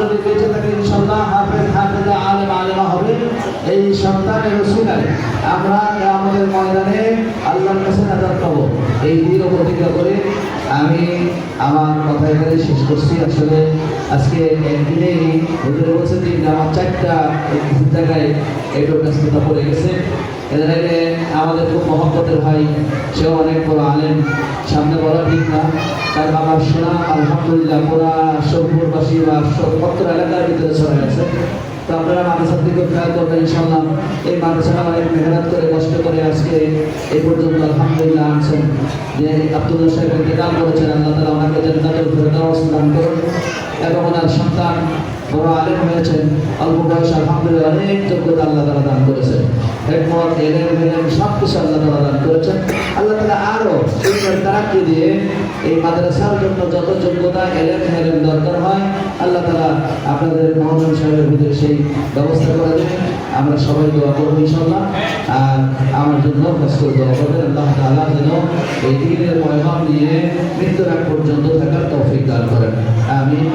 যদি বেঁচে থাকে ইনশাআল্লাহ হাফেজ হাফেজা আলেম আলেমা হবে। এই সন্তানের ওসিলায় আমরা আমাদের ময়দানে আল্লাহর কাছে নাজাত পাবো, এই দৃঢ় প্রতিজ্ঞা করে আমি আমার কথা এখানে শেষ করছি। আসলে আজকে একদিনেই হুজুর বলছেন যে আমার 4টা জায়গায় একটু ব্যস্ততা পড়ে গেছে। এর আগে আমাদের খুব মহব্বতের ভাই, সেও অনেক বড় আলেম, সামনে বলা ঠিক না, তার বাবার শোনা আলহামদুলিল্লাহ পুরা শোকপুরবাসী বা সত্তর এলাকার ভিতরে ছড়ে গেছে। তো আপনারা মাদ্রাসার দিকে খেয়াল করবেন ইনশাআল্লাহ। এই মাদ্রাসাটা অনেক মেহনত করে কষ্ট করে আজকে এই পর্যন্ত আলহামদুলিল্লাহ আনছেন। যে আব্দুল্লাহ সাহেব ইন্তেকাল করেছেন, আল্লাহ তাআলা ওনাকে জান্নাতুল ফেরদাউস দান করুন এবং ওনার সন্তান বড় আলেম হয়েছেন, অল্প বয়সে আলহামদুলিল্লাহ অনেক যোগ্যতা আল্লাহ তাআলা দান করেছেন। হেকমত এলেম সব কিছু আল্লাহ তাআলা দান করেছেন। আল্লাহ তাআলা আরো তারাক্কি দিয়ে এই মাদ্রাসার জন্য যত যোগ্যতা এলেম দরকার হয় আল্লাহ তাআলা আপনাদের মহাজন সাহেবের ভিতরে সেই ব্যবস্থা করে দেবেন। আমরা সবাই দোয়া করবো ইনশাআল্লাহ। আর আমার জন্য খাস করে দোয়া করবেন, আল্লাহ তাআলা যেন এই দিনের পয়গাম নিয়ে মৃত্যুর আগ পর্যন্ত থাকার তৌফিক দান করেন। আমিন।